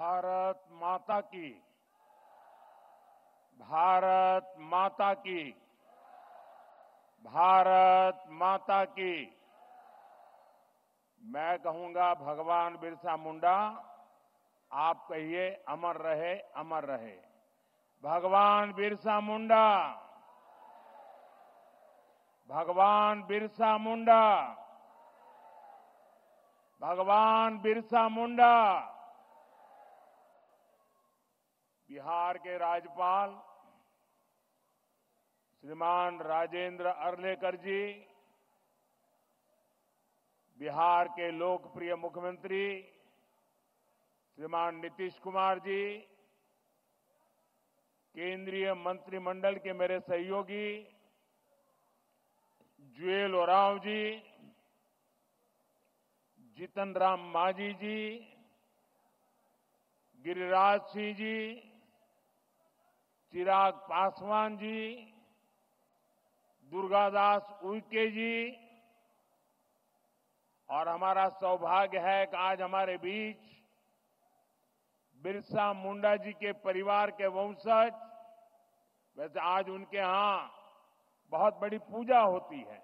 भारत माता की, भारत माता की, भारत माता की। मैं कहूंगा भगवान बिरसा मुंडा, आप कहिए अमर रहे, अमर रहे। भगवान बिरसा मुंडा, भगवान बिरसा मुंडा, भगवान बिरसा मुंडा। बिहार के राज्यपाल श्रीमान राजेंद्र अर्लेकर जी, बिहार के लोकप्रिय मुख्यमंत्री श्रीमान नीतीश कुमार जी, केंद्रीय मंत्रिमंडल के मेरे सहयोगी जुएल ओरांव जी, जीतन राम मांझी जी, गिरिराज सिंह जी, चिराग पासवान जी, दुर्गादास उइके जी, और हमारा सौभाग्य है कि आज हमारे बीच बिरसा मुंडा जी के परिवार के वंशज, वैसे आज उनके यहां बहुत बड़ी पूजा होती है,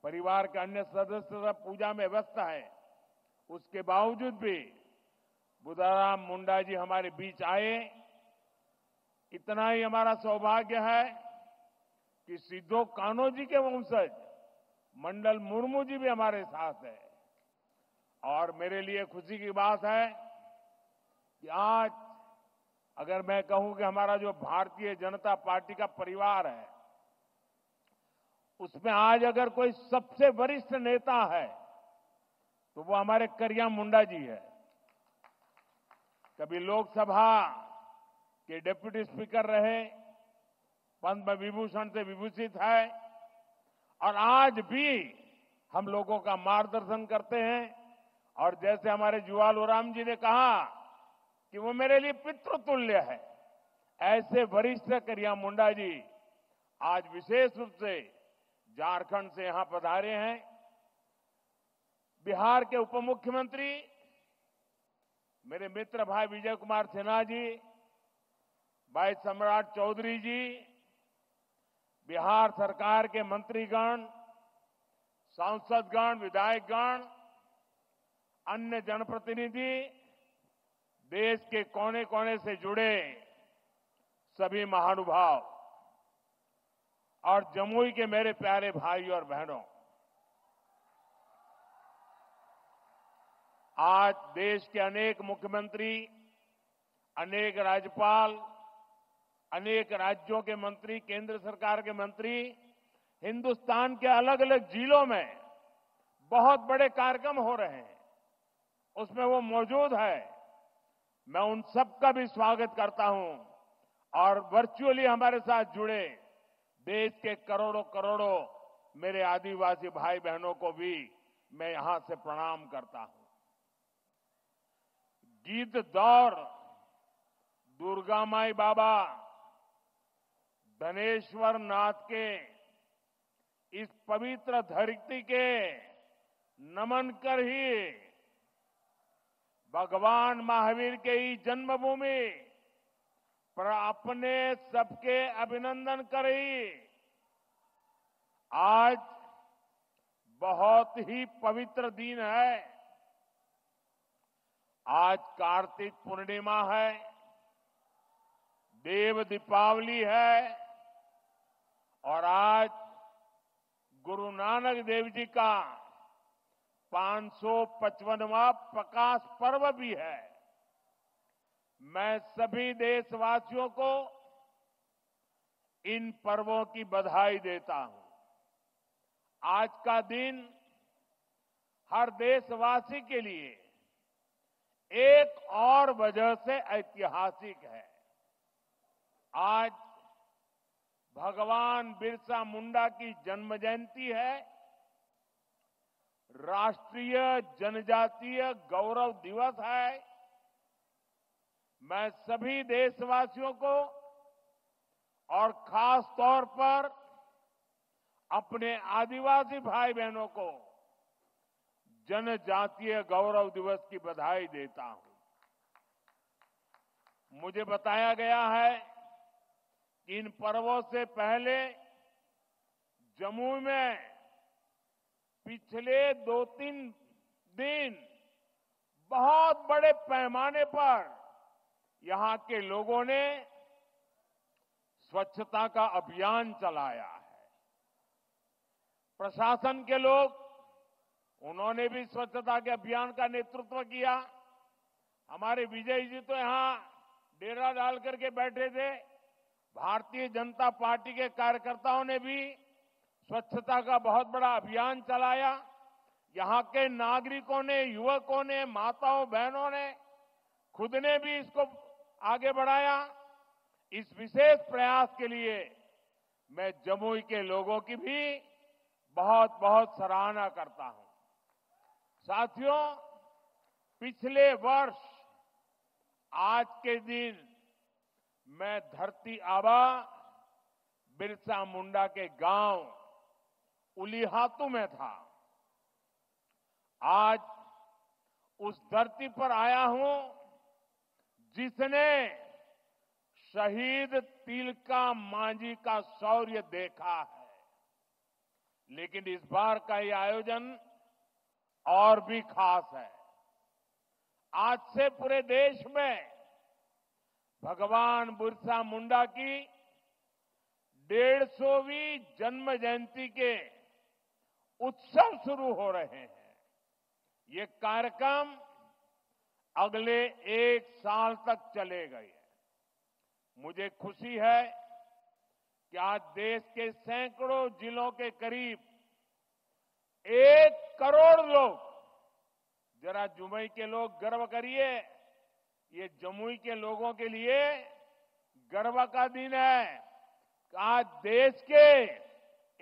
परिवार के अन्य सदस्य सब पूजा में व्यस्त है, उसके बावजूद भी बुधाराम मुंडा जी हमारे बीच आए। इतना ही हमारा सौभाग्य है कि सिद्धो कान्हो जी के वंशज मंडल मुर्मू जी भी हमारे साथ है। और मेरे लिए खुशी की बात है कि आज अगर मैं कहूं कि हमारा जो भारतीय जनता पार्टी का परिवार है, उसमें आज अगर कोई सबसे वरिष्ठ नेता है तो वो हमारे करिया मुंडा जी है। कभी लोकसभा के डिप्टी स्पीकर रहे, पद्म विभूषण से विभूषित है, और आज भी हम लोगों का मार्गदर्शन करते हैं। और जैसे हमारे जुआल ओराम जी ने कहा कि वो मेरे लिए पितृतुल्य है, ऐसे वरिष्ठ करिया मुंडा जी आज विशेष रूप से झारखंड से यहां पधारे हैं। बिहार के उप मुख्यमंत्री मेरे मित्र भाई विजय कुमार सिन्हा जी, भाई सम्राट चौधरी जी, बिहार सरकार के मंत्रीगण, सांसदगण, विधायकगण, अन्य जनप्रतिनिधि, देश के कोने कोने से जुड़े सभी महानुभाव और जमुई के मेरे प्यारे भाई और बहनों, आज देश के अनेक मुख्यमंत्री, अनेक राज्यपाल, अनेक राज्यों के मंत्री, केंद्र सरकार के मंत्री हिंदुस्तान के अलग अलग जिलों में बहुत बड़े कार्यक्रम हो रहे हैं, उसमें वो मौजूद है। मैं उन सबका भी स्वागत करता हूं और वर्चुअली हमारे साथ जुड़े देश के करोड़ों करोड़ों मेरे आदिवासी भाई बहनों को भी मैं यहां से प्रणाम करता हूं। गीत दौर दुर्गा माई बाबा धनेश्वर नाथ के इस पवित्र धरती के नमन कर ही भगवान महावीर के ही जन्मभूमि पर अपने सबके अभिनंदन करी। आज बहुत ही पवित्र दिन है। आज कार्तिक पूर्णिमा है, देव दीपावली है, और आज गुरु नानक देव जी का 555वां प्रकाश पर्व भी है। मैं सभी देशवासियों को इन पर्वों की बधाई देता हूं। आज का दिन हर देशवासी के लिए एक और वजह से ऐतिहासिक है। आज भगवान बिरसा मुंडा की जन्म जयंती है, राष्ट्रीय जनजातीय गौरव दिवस है। मैं सभी देशवासियों को और खास तौर पर अपने आदिवासी भाई बहनों को जनजातीय गौरव दिवस की बधाई देता हूं। मुझे बताया गया है कि इन पर्वों से पहले जम्मू में पिछले 2-3 दिन बहुत बड़े पैमाने पर यहां के लोगों ने स्वच्छता का अभियान चलाया है। प्रशासन के लोग, उन्होंने भी स्वच्छता के अभियान का नेतृत्व किया। हमारे विजय जी तो यहां डेरा डाल करके बैठे थे। भारतीय जनता पार्टी के कार्यकर्ताओं ने भी स्वच्छता का बहुत बड़ा अभियान चलाया। यहां के नागरिकों ने, युवकों ने, माताओं बहनों ने खुद ने भी इसको आगे बढ़ाया। इस विशेष प्रयास के लिए मैं जमुई के लोगों की भी बहुत बहुत सराहना करता हूं। साथियों, पिछले वर्ष आज के दिन मैं धरती आबा बिरसा मुंडा के गांव उलीहातू में था। आज उस धरती पर आया हूं जिसने शहीद तिलका मांझी का शौर्य देखा है। लेकिन इस बार का ये आयोजन और भी खास है। आज से पूरे देश में भगवान बिरसा मुंडा की 150वीं जन्म जयंती के उत्सव शुरू हो रहे हैं। ये कार्यक्रम अगले 1 साल तक चलेगा। मुझे खुशी है कि आज देश के सैकड़ों जिलों के करीब 1 करोड़ लोग, जरा जमुई के लोग गर्व करिए, ये जमुई के लोगों के लिए गर्व का दिन है। आज देश के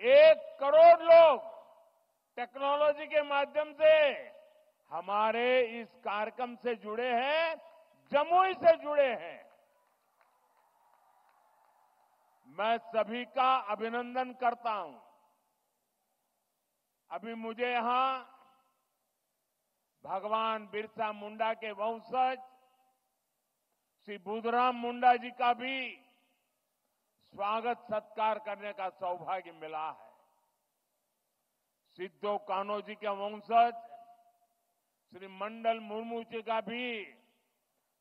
1 करोड़ लोग टेक्नोलॉजी के माध्यम से हमारे इस कार्यक्रम से जुड़े हैं, जमुई से जुड़े हैं। मैं सभी का अभिनंदन करता हूं। अभी मुझे यहां भगवान बिरसा मुंडा के वंशज श्री बुधराम मुंडा जी का भी स्वागत सत्कार करने का सौभाग्य मिला है। सिद्धो कान्हो जी के वंशज श्री मंडल मुर्मू जी का भी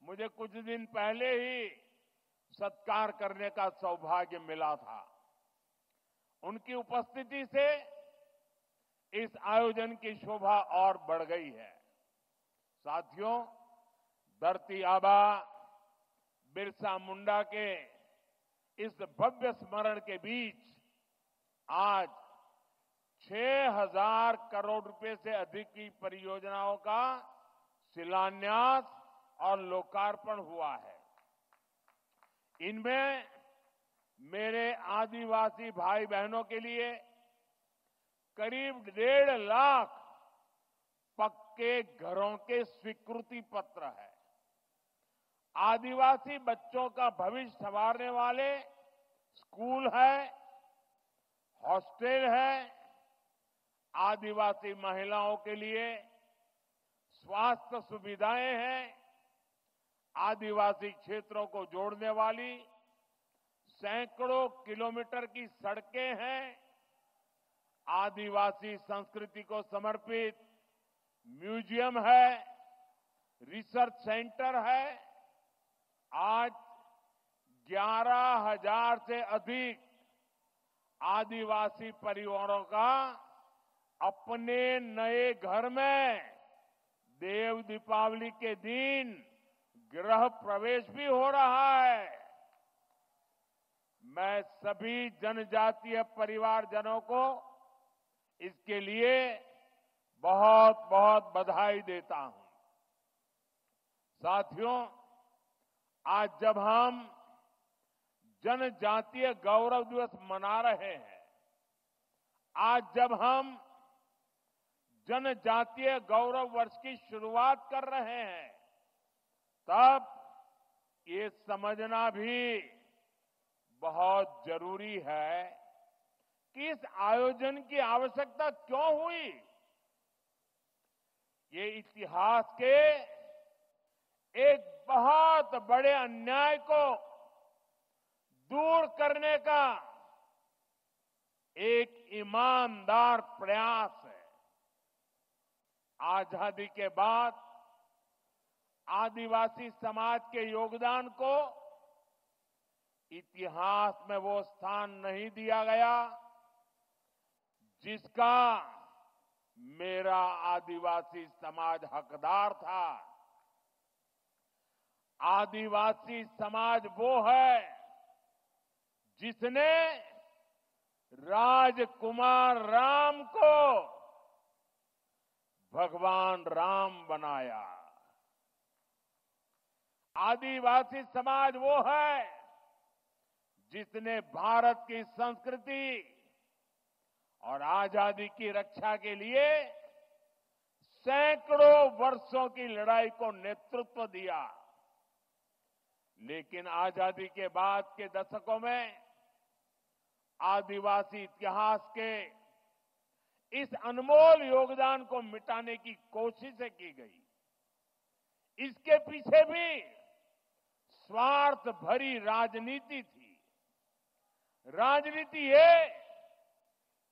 मुझे कुछ दिन पहले ही सत्कार करने का सौभाग्य मिला था। उनकी उपस्थिति से इस आयोजन की शोभा और बढ़ गई है। साथियों, धरती आबा बिरसा मुंडा के इस भव्य स्मरण के बीच आज 6,000 करोड़ रुपए से अधिक की परियोजनाओं का शिलान्यास और लोकार्पण हुआ है। इनमें मेरे आदिवासी भाई बहनों के लिए करीब 1.5 लाख पक्के घरों के स्वीकृति पत्र है। आदिवासी बच्चों का भविष्य संवारने वाले स्कूल है, हॉस्टल है, आदिवासी महिलाओं के लिए स्वास्थ्य सुविधाएं हैं, आदिवासी क्षेत्रों को जोड़ने वाली सैकड़ों किलोमीटर की सड़कें हैं, आदिवासी संस्कृति को समर्पित म्यूजियम है, रिसर्च सेंटर है। आज 11,000 से अधिक आदिवासी परिवारों का अपने नए घर में देव दीपावली के दिन गृह प्रवेश भी हो रहा है। मैं सभी जनजातीय परिवारजनों को इसके लिए बहुत बहुत बधाई देता हूं। साथियों, आज जब हम जनजातीय गौरव दिवस मना रहे हैं, आज जब हम जनजातीय गौरव वर्ष की शुरुआत कर रहे हैं, तब ये समझना भी बहुत जरूरी है कि इस आयोजन की आवश्यकता क्यों हुई। ये इतिहास के एक बहुत बड़े अन्याय को दूर करने का एक ईमानदार प्रयास है। आजादी के बाद आदिवासी समाज के योगदान को इतिहास में वो स्थान नहीं दिया गया जिसका मेरा आदिवासी समाज हकदार था। आदिवासी समाज वो है जिसने राजकुमार राम को भगवान राम बनाया। आदिवासी समाज वो है जिसने भारत की संस्कृति और आजादी की रक्षा के लिए सैकड़ों वर्षों की लड़ाई को नेतृत्व दिया। लेकिन आजादी के बाद के दशकों में आदिवासी इतिहास के इस अनमोल योगदान को मिटाने की कोशिशें की गई। इसके पीछे भी स्वार्थ भरी राजनीति थी। राजनीति ये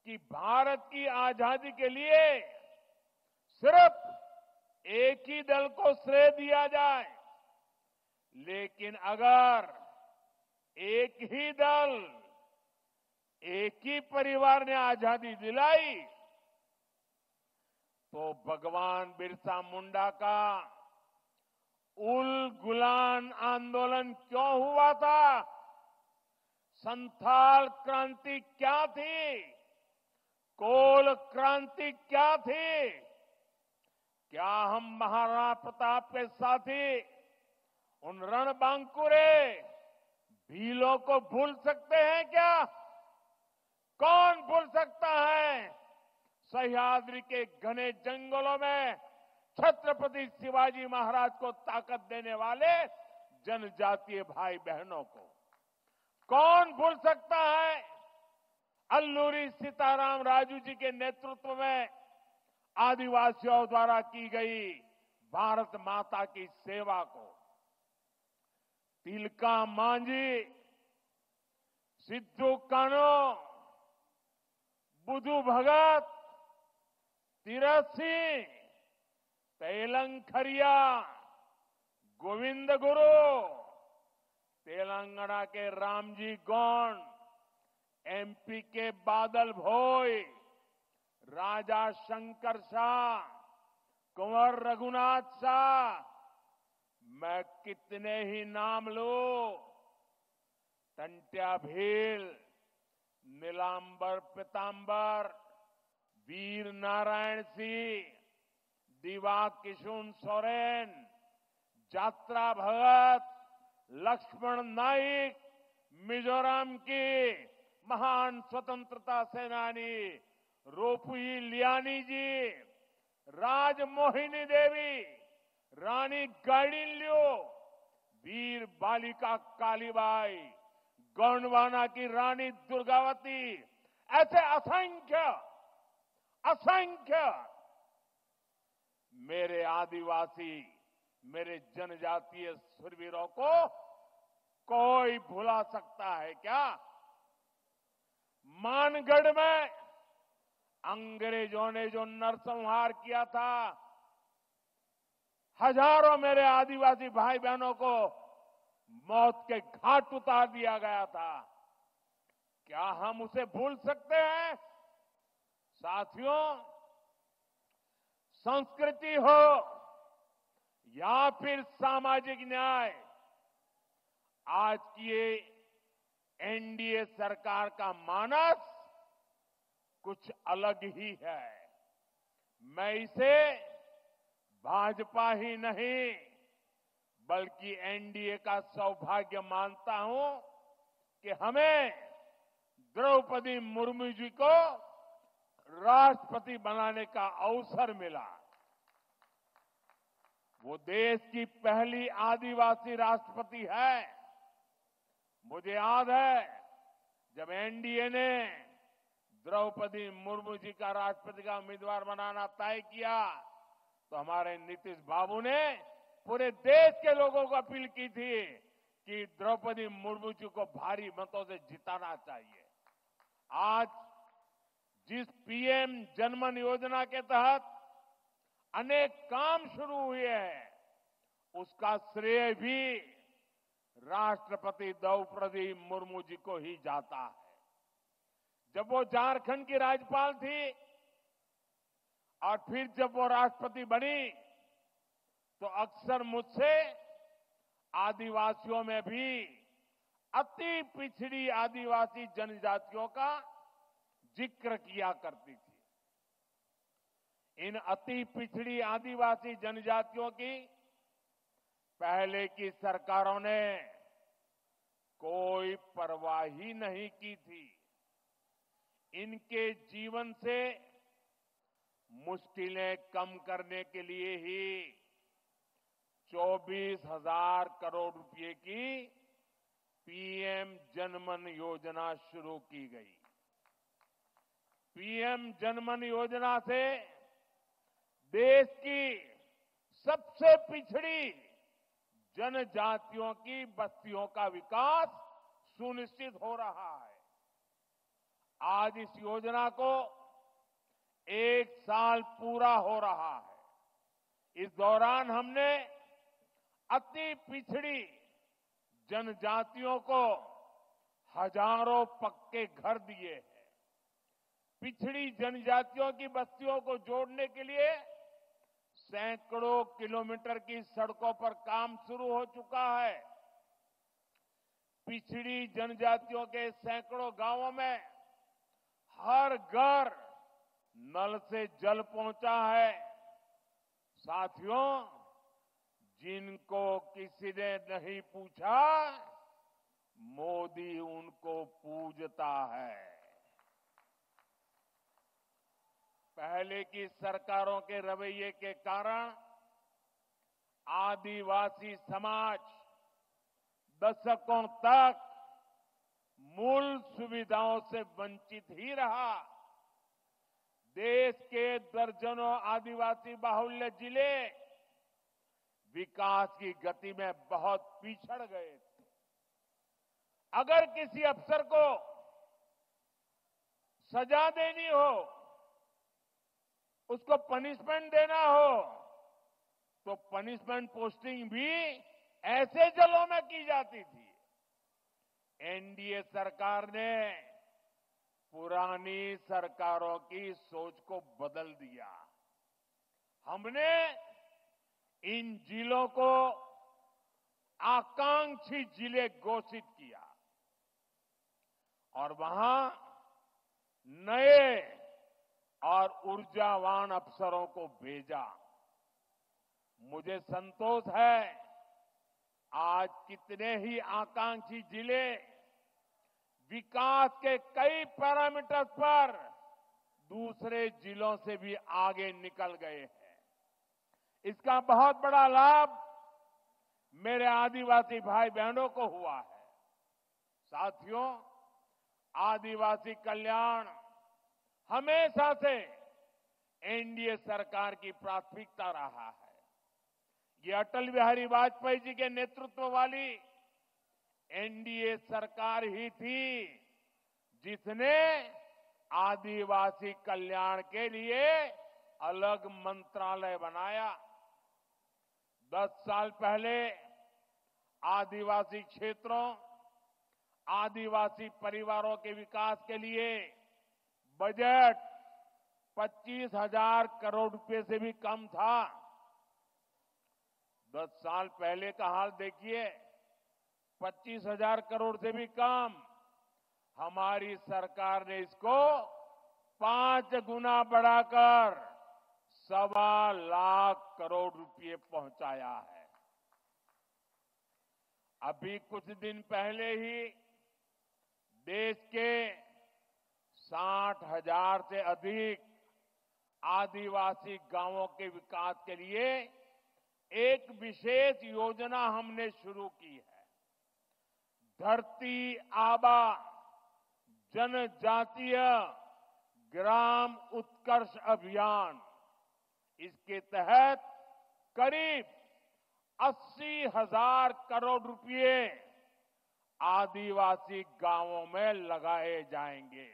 कि भारत की आजादी के लिए सिर्फ एक ही दल को श्रेय दिया जाए, लेकिन अगर एक ही दल, एक ही परिवार ने आजादी दिलाई तो भगवान बिरसा मुंडा का उल गुलान आंदोलन क्यों हुआ था? संथाल क्रांति क्या थी? कोल क्रांति क्या थी? क्या हम महाराणा प्रताप के साथी उन रणबांकुरे भीलों को भूल सकते हैं क्या? कौन भूल सकता है सह्याद्री के घने जंगलों में छत्रपति शिवाजी महाराज को ताकत देने वाले जनजातीय भाई बहनों को? कौन भूल सकता है अल्लूरी सीताराम राजू जी के नेतृत्व में आदिवासियों द्वारा की गई भारत माता की सेवा को? तिलका मांझी, सिद्धू कान्हो, बुधू भगत, तीरथ सिंह, तेलंखरिया, गोविंद गुरु, तेलंगाना के रामजी गौंड, एमपी के बादल भोई, राजा शंकर शाह, कुंवर रघुनाथ शाह, मैं कितने ही नाम लूं। टंट्या भील, नीलांबर पीतांबर, वीर नारायण सिंह, दिवा किशुन सोरेन, जात्रा भगत, लक्ष्मण नाइक, मिजोरम की महान स्वतंत्रता सेनानी रोपुई लियानी जी, राजमोहिनी देवी, रानी गाइडिनल्यू, वीर बालिका कालीबाई, गोंडवाना की रानी दुर्गावती, ऐसे असंख्य असंख्य मेरे आदिवासी, मेरे जनजातीय शूरवीरों को कोई भुला सकता है क्या? मानगढ़ में अंग्रेजों ने जो नरसंहार किया था, हजारों मेरे आदिवासी भाई बहनों को मौत के घाट उतार दिया गया था। क्या हम उसे भूल सकते हैं? साथियों, संस्कृति हो या फिर सामाजिक न्याय, आज की ये एनडीए सरकार का मानस कुछ अलग ही है। मैं इसे भाजपा ही नहीं बल्कि एनडीए का सौभाग्य मानता हूं कि हमें द्रौपदी मुर्मू जी को राष्ट्रपति बनाने का अवसर मिला। वो देश की पहली आदिवासी राष्ट्रपति है। मुझे याद है जब एनडीए ने द्रौपदी मुर्मू जी का राष्ट्रपति का उम्मीदवार बनाना तय किया तो हमारे नीतीश बाबू ने पूरे देश के लोगों को अपील की थी कि द्रौपदी मुर्मू जी को भारी मतों से जिताना चाहिए। आज जिस पीएम जनमन योजना के तहत अनेक काम शुरू हुए हैं, उसका श्रेय भी राष्ट्रपति द्रौपदी मुर्मू जी को ही जाता है। जब वो झारखंड की राज्यपाल थी और फिर जब वो राष्ट्रपति बनी, तो अक्सर मुझसे आदिवासियों में भी अति पिछड़ी आदिवासी जनजातियों का जिक्र किया करती थी। इन अति पिछड़ी आदिवासी जनजातियों की पहले की सरकारों ने कोई परवाह ही नहीं की थी। इनके जीवन से मुश्किलें कम करने के लिए ही 24,000 करोड़ रुपए की पीएम जनमन योजना शुरू की गई। पीएम जनमन योजना से देश की सबसे पिछड़ी जनजातियों की बस्तियों का विकास सुनिश्चित हो रहा है। आज इस योजना को 1 साल पूरा हो रहा है। इस दौरान हमने अति पिछड़ी जनजातियों को हजारों पक्के घर दिए हैं। पिछड़ी जनजातियों की बस्तियों को जोड़ने के लिए सैकड़ों किलोमीटर की सड़कों पर काम शुरू हो चुका है। पिछड़ी जनजातियों के सैकड़ों गांवों में हर घर नल से जल पहुंचा है। साथियों, जिनको किसी ने नहीं पूछा, मोदी उनको पूजता है। पहले की सरकारों के रवैये के कारण आदिवासी समाज दशकों तक मूल सुविधाओं से वंचित ही रहा। देश के दर्जनों आदिवासी बाहुल्य जिले विकास की गति में बहुत पिछड़ गए थे। अगर किसी अफसर को सजा देनी हो, उसको पनिशमेंट देना हो, तो पनिशमेंट पोस्टिंग भी ऐसे जिलों में की जाती थी। एनडीए सरकार ने पुरानी सरकारों की सोच को बदल दिया। हमने इन जिलों को आकांक्षी जिले घोषित किया और वहां नए और ऊर्जावान अफसरों को भेजा। मुझे संतोष है, आज कितने ही आकांक्षी जिले विकास के कई पैरामीटर्स पर दूसरे जिलों से भी आगे निकल गए हैं। इसका बहुत बड़ा लाभ मेरे आदिवासी भाई बहनों को हुआ है। साथियों, आदिवासी कल्याण हमेशा से एनडीए सरकार की प्राथमिकता रहा है। ये अटल बिहारी वाजपेयी जी के नेतृत्व वाली एनडीए सरकार ही थी जिसने आदिवासी कल्याण के लिए अलग मंत्रालय बनाया। 10 साल पहले आदिवासी क्षेत्रों, आदिवासी परिवारों के विकास के लिए बजट 25,000 करोड़ रुपए से भी कम था। 10 साल पहले का हाल देखिए, 25,000 करोड़ से भी कम। हमारी सरकार ने इसको 5 गुना बढ़ाकर 1.25 लाख करोड़ रुपए पहुंचाया है। अभी कुछ दिन पहले ही देश के 60,000 से अधिक आदिवासी गांवों के विकास के लिए एक विशेष योजना हमने शुरू की है। धरती आबा जनजातीय ग्राम उत्कर्ष अभियान। इसके तहत करीब 80,000 करोड़ रुपए आदिवासी गांवों में लगाए जाएंगे।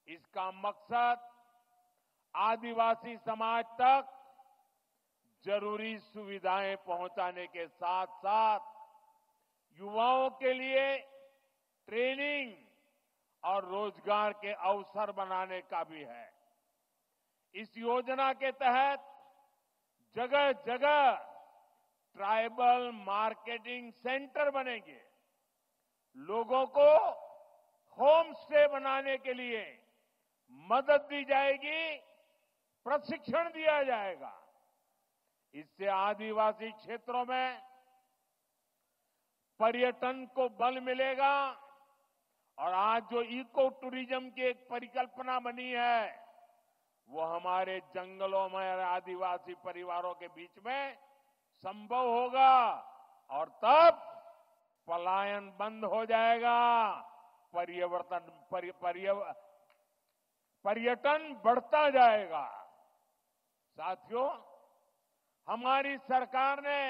इसका मकसद आदिवासी समाज तक जरूरी सुविधाएं पहुंचाने के साथ साथ युवाओं के लिए ट्रेनिंग और रोजगार के अवसर बनाने का भी है। इस योजना के तहत जगह जगह ट्राइबल मार्केटिंग सेंटर बनेंगे। लोगों को होम स्टे बनाने के लिए मदद दी जाएगी, प्रशिक्षण दिया जाएगा। इससे आदिवासी क्षेत्रों में पर्यटन को बल मिलेगा और आज जो इको टूरिज्म की एक परिकल्पना बनी है वो हमारे जंगलों में और आदिवासी परिवारों के बीच में संभव होगा और तब पलायन बंद हो जाएगा, पर्यटन बढ़ता जाएगा। साथियों, हमारी सरकार ने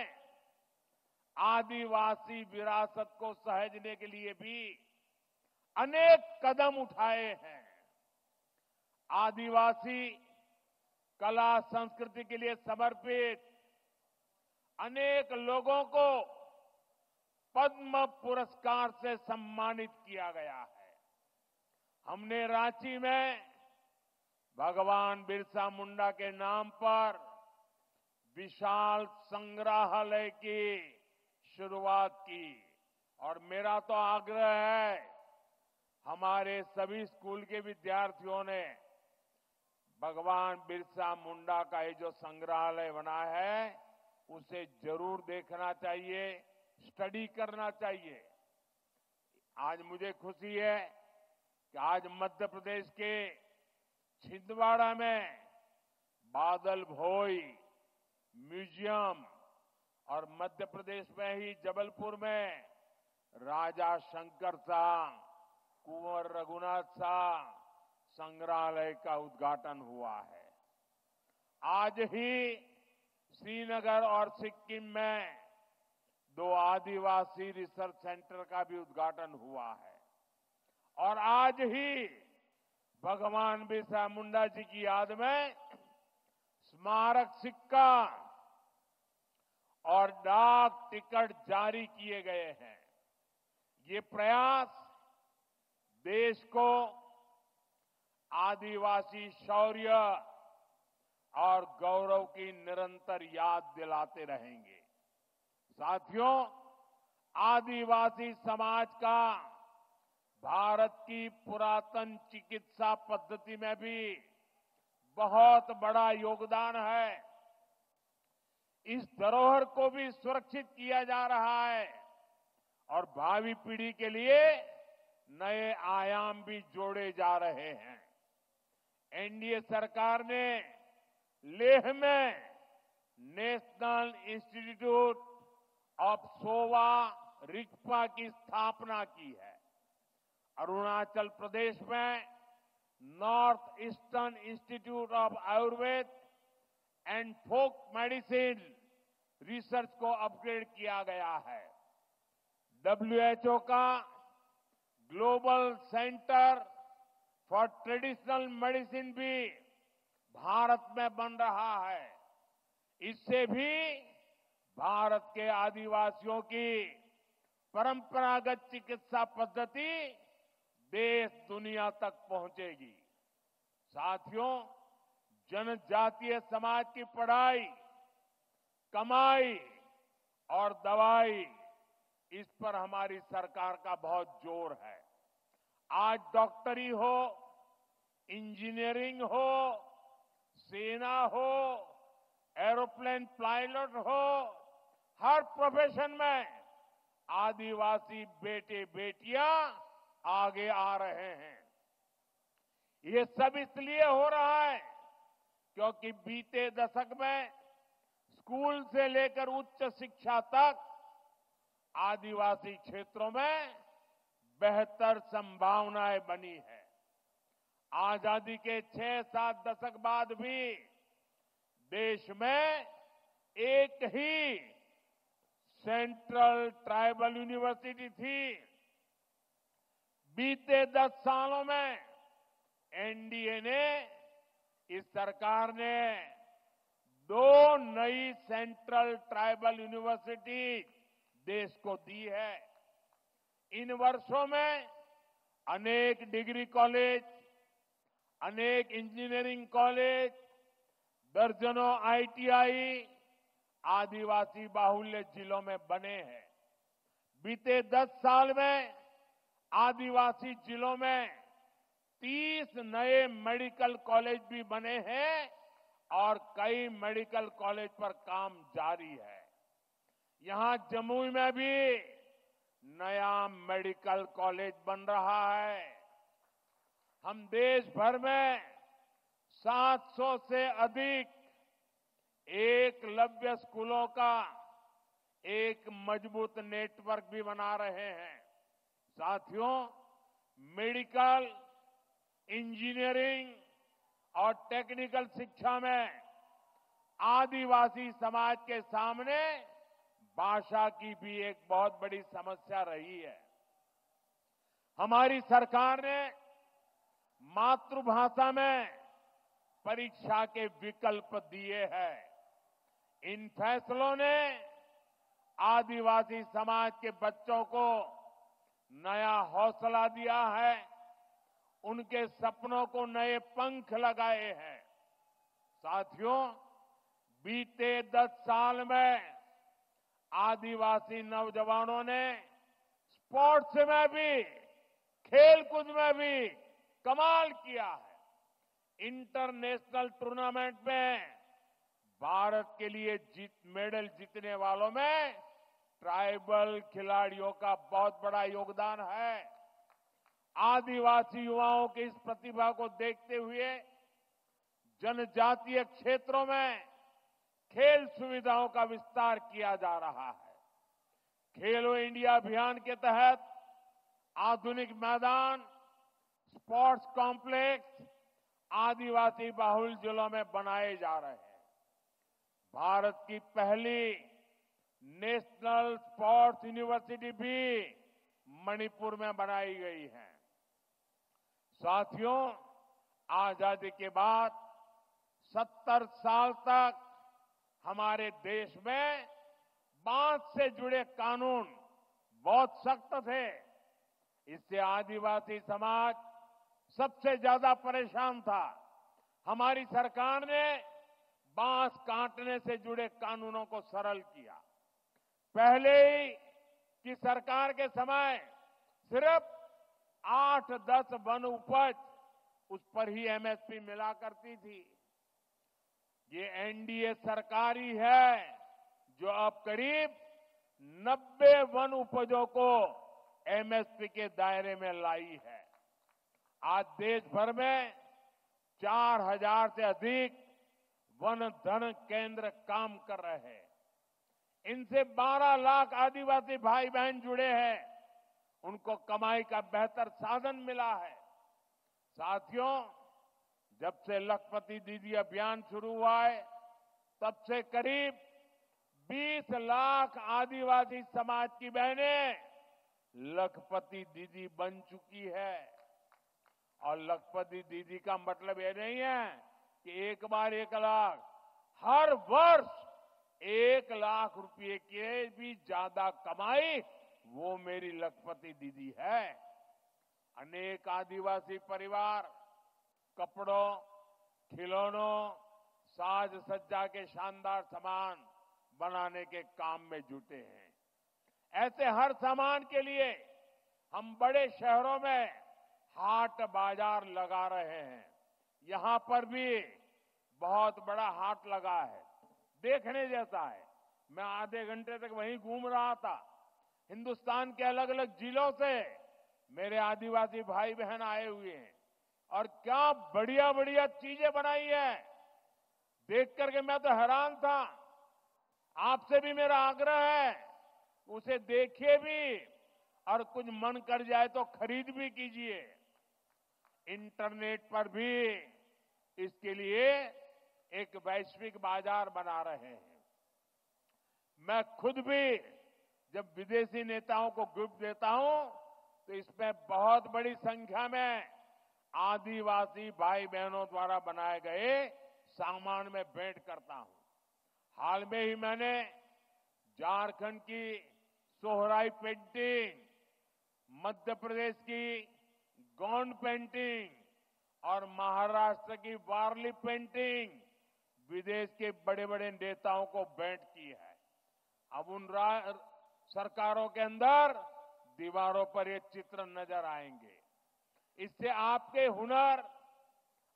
आदिवासी विरासत को सहेजने के लिए भी अनेक कदम उठाए हैं। आदिवासी कला संस्कृति के लिए समर्पित अनेक लोगों को पद्म पुरस्कार से सम्मानित किया गया है। हमने रांची में भगवान बिरसा मुंडा के नाम पर विशाल संग्रहालय की शुरुआत की और मेरा तो आग्रह है हमारे सभी स्कूल के विद्यार्थियों ने भगवान बिरसा मुंडा का ये जो संग्रहालय बना है उसे जरूर देखना चाहिए, स्टडी करना चाहिए। आज मुझे खुशी है कि आज मध्य प्रदेश के छिंदवाड़ा में बादल भोई म्यूजियम और मध्य प्रदेश में ही जबलपुर में राजा शंकर शाह, कुंवर रघुनाथ शाह संग्रहालय का उद्घाटन हुआ है। आज ही श्रीनगर और सिक्किम में 2 आदिवासी रिसर्च सेंटर का भी उद्घाटन हुआ है और आज ही भगवान बिरसा मुंडा जी की याद में स्मारक सिक्का और डाक टिकट जारी किए गए हैं। ये प्रयास देश को आदिवासी शौर्य और गौरव की निरंतर याद दिलाते रहेंगे। साथियों, आदिवासी समाज का भारत की पुरातन चिकित्सा पद्धति में भी बहुत बड़ा योगदान है। इस धरोहर को भी सुरक्षित किया जा रहा है और भावी पीढ़ी के लिए नए आयाम भी जोड़े जा रहे हैं। एनडीए सरकार ने लेह में national institute of Sowa Rigpa की स्थापना की है। अरुणाचल प्रदेश में north eastern institute of Ayurveda and folk medicine research को अपग्रेड किया गया है। डब्ल्यूएचओ का global centre for traditional medicine भी भारत में बन रहा है। इससे भी भारत के आदिवासियों की परंपरागत चिकित्सा पद्धति देश दुनिया तक पहुंचेगी। साथियों, जनजातीय समाज की पढ़ाई, कमाई और दवाई, इस पर हमारी सरकार का बहुत जोर है। आज डॉक्टरी हो, इंजीनियरिंग हो, सेना हो, एरोप्लेन पायलट हो, हर प्रोफेशन में आदिवासी बेटे बेटियां आगे आ रहे हैं। ये सब इसलिए हो रहा है क्योंकि बीते दशक में स्कूल से लेकर उच्च शिक्षा तक आदिवासी क्षेत्रों में बेहतर संभावनाएं बनी है। आजादी के 6-7 दशक बाद भी देश में एक ही सेंट्रल ट्राइबल यूनिवर्सिटी थी। बीते 10 सालों में एनडीए ने, इस सरकार ने 2 नई सेंट्रल ट्राइबल यूनिवर्सिटी देश को दी है। इन वर्षों में अनेक डिग्री कॉलेज, अनेक इंजीनियरिंग कॉलेज, दर्जनों आईटीआई आदिवासी बाहुल्य जिलों में बने हैं। बीते 10 साल में आदिवासी जिलों में 30 नए मेडिकल कॉलेज भी बने हैं और कई मेडिकल कॉलेज पर काम जारी है। यहां जमुई में भी नया मेडिकल कॉलेज बन रहा है। हम देश भर में 700 से अधिक एकलव्य स्कूलों का एक मजबूत नेटवर्क भी बना रहे हैं। साथियों, मेडिकल, इंजीनियरिंग और टेक्निकल शिक्षा में आदिवासी समाज के सामने भाषा की भी एक बहुत बड़ी समस्या रही है। हमारी सरकार ने मातृभाषा में परीक्षा के विकल्प दिए हैं। इन फैसलों ने आदिवासी समाज के बच्चों को नया हौसला दिया है, उनके सपनों को नए पंख लगाए हैं। साथियों, बीते 10 साल में आदिवासी नौजवानों ने स्पोर्ट्स में भी, खेलकूद में भी कमाल किया है। इंटरनेशनल टूर्नामेंट में भारत के लिए मेडल जीतने वालों में ट्राइबल खिलाड़ियों का बहुत बड़ा योगदान है। आदिवासी युवाओं की इस प्रतिभा को देखते हुए जनजातीय क्षेत्रों में खेल सुविधाओं का विस्तार किया जा रहा है। खेलो इंडिया अभियान के तहत आधुनिक मैदान, स्पोर्ट्स कॉम्प्लेक्स आदिवासी बाहुल जिलों में बनाए जा रहे हैं। भारत की पहली नेशनल स्पोर्ट्स यूनिवर्सिटी भी मणिपुर में बनाई गई है। साथियों, आजादी के बाद 70 साल तक हमारे देश में बांस से जुड़े कानून बहुत सख्त थे। इससे आदिवासी समाज सबसे ज्यादा परेशान था। हमारी सरकार ने बांस काटने से जुड़े कानूनों को सरल किया। पहले ही की सरकार के समय सिर्फ 8-10 वन उपज, उस पर ही एमएसपी मिला करती थी। ये एनडीए सरकार ही है जो अब करीब 90 वन उपजों को एमएसपी के दायरे में लाई है। आज देश भर में 4000 से अधिक वन धन केंद्र काम कर रहे हैं। इनसे 12 लाख आदिवासी भाई बहन जुड़े हैं। उनको कमाई का बेहतर साधन मिला है। साथियों, जब से लखपति दीदी अभियान शुरू हुआ है, तब से करीब 20 लाख आदिवासी समाज की बहनें लखपति दीदी बन चुकी है। और लखपति दीदी का मतलब ये नहीं है कि एक बार 1 लाख, हर वर्ष 1 लाख रुपए के भी ज्यादा कमाई वो मेरी लखपति दीदी है। अनेक आदिवासी परिवार कपड़ों, खिलौनों, साज सज्जा के शानदार सामान बनाने के काम में जुटे हैं। ऐसे हर सामान के लिए हम बड़े शहरों में हाट बाजार लगा रहे हैं। यहां पर भी बहुत बड़ा हाट लगा है, देखने जैसा है। मैं आधे घंटे तक वहीं घूम रहा था। हिंदुस्तान के अलग अलग जिलों से मेरे आदिवासी भाई बहन आए हुए हैं और क्या बढ़िया बढ़िया चीजें बनाई है। देख करके मैं तो हैरान था। आपसे भी मेरा आग्रह है, उसे देखिए भी और कुछ मन कर जाए तो खरीद भी कीजिए। इंटरनेट पर भी इसके लिए एक वैश्विक बाजार बना रहे हैं। मैं खुद भी जब विदेशी नेताओं को गिफ्ट देता हूं तो इसमें बहुत बड़ी संख्या में आदिवासी भाई बहनों द्वारा बनाए गए सामान में भेंट करता हूं। हाल में ही मैंने झारखंड की सोहराई पेंटिंग, मध्य प्रदेश की गोंड पेंटिंग और महाराष्ट्र की वारली पेंटिंग विदेश के बड़े बड़े नेताओं को भेंट की है। अब उन सरकारों के अंदर दीवारों पर ये चित्र नजर आएंगे। इससे आपके हुनर,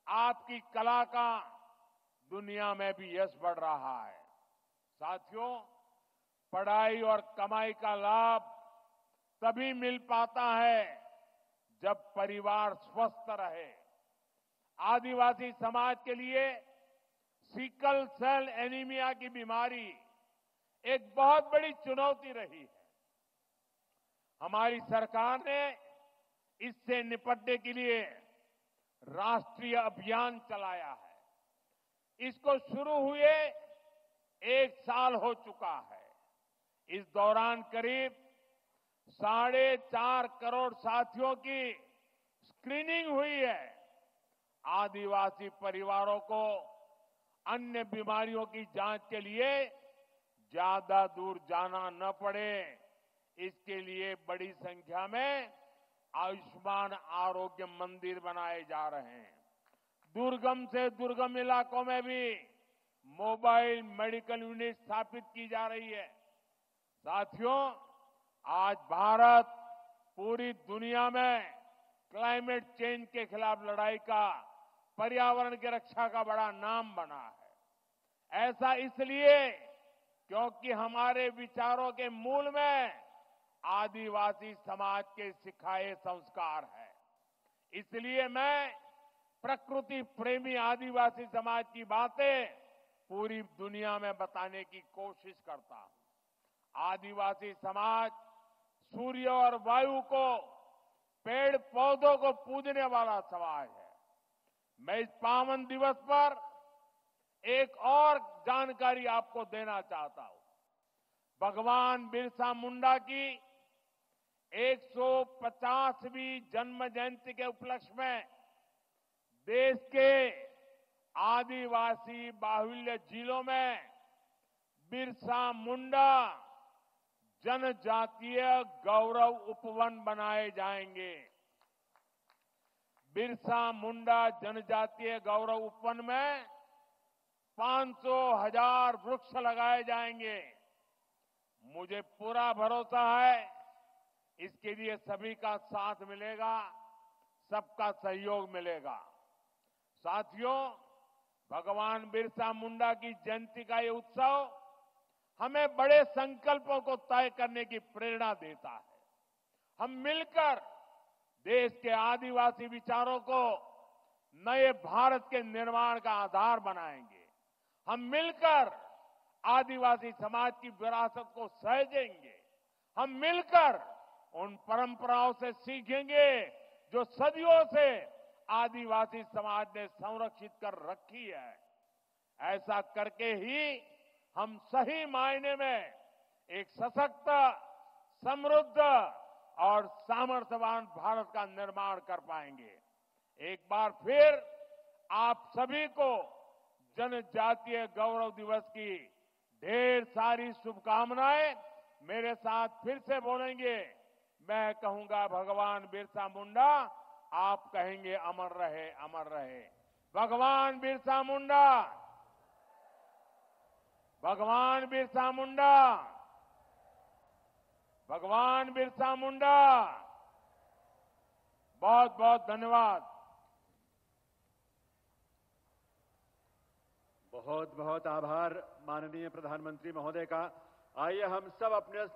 आपकी कला का दुनिया में भी यश बढ़ रहा है। साथियों, पढ़ाई और कमाई का लाभ तभी मिल पाता है जब परिवार स्वस्थ रहे। आदिवासी समाज के लिए सिकल सेल एनीमिया की बीमारी एक बहुत बड़ी चुनौती रही है। हमारी सरकार ने इससे निपटने के लिए राष्ट्रीय अभियान चलाया है। इसको शुरू हुए 1 साल हो चुका है। इस दौरान करीब 4.5 करोड़ साथियों की स्क्रीनिंग हुई है। आदिवासी परिवारों को अन्य बीमारियों की जांच के लिए ज्यादा दूर जाना न पड़े, इसके लिए बड़ी संख्या में आयुष्मान आरोग्य मंदिर बनाए जा रहे हैं। दुर्गम से दुर्गम इलाकों में भी मोबाइल मेडिकल यूनिट स्थापित की जा रही है। साथियों, आज भारत पूरी दुनिया में क्लाइमेट चेंज के खिलाफ लड़ाई का, पर्यावरण की रक्षा का बड़ा नाम बना है। ऐसा इसलिए क्योंकि हमारे विचारों के मूल में आदिवासी समाज के सिखाए संस्कार है। इसलिए मैं प्रकृति प्रेमी आदिवासी समाज की बातें पूरी दुनिया में बताने की कोशिश करता हूं। आदिवासी समाज सूर्य और वायु को, पेड़ पौधों को पूजने वाला समाज है। मैं इस पावन दिवस पर एक और जानकारी आपको देना चाहता हूं। भगवान बिरसा मुंडा की 150वीं जन्म जयंती के उपलक्ष्य में देश के आदिवासी बाहुल्य जिलों में बिरसा मुंडा जनजातीय गौरव उपवन बनाए जाएंगे। बिरसा मुंडा जनजातीय गौरव उपवन में 500,000 वृक्ष लगाए जाएंगे। मुझे पूरा भरोसा है इसके लिए सभी का साथ मिलेगा, सबका सहयोग मिलेगा। साथियों, भगवान बिरसा मुंडा की जयंती का ये उत्सव हमें बड़े संकल्पों को तय करने की प्रेरणा देता है। हम मिलकर देश के आदिवासी विचारों को नए भारत के निर्माण का आधार बनाएंगे। हम मिलकर आदिवासी समाज की विरासत को सहेजेंगे। हम मिलकर उन परंपराओं से सीखेंगे जो सदियों से आदिवासी समाज ने संरक्षित कर रखी है। ऐसा करके ही हम सही मायने में एक सशक्त, समृद्ध और सामर्थ्यवान भारत का निर्माण कर पाएंगे। एक बार फिर आप सभी को जनजातीय गौरव दिवस की ढेर सारी शुभकामनाएं। मेरे साथ फिर से बोलेंगे। मैं कहूंगा भगवान बिरसा मुंडा, आप कहेंगे अमर रहे, अमर रहे। भगवान बिरसा मुंडा, भगवान बिरसा मुंडा, भगवान बिरसा मुंडा। बहुत बहुत धन्यवाद। बहुत बहुत आभार माननीय प्रधानमंत्री महोदय का। आइए हम सब अपने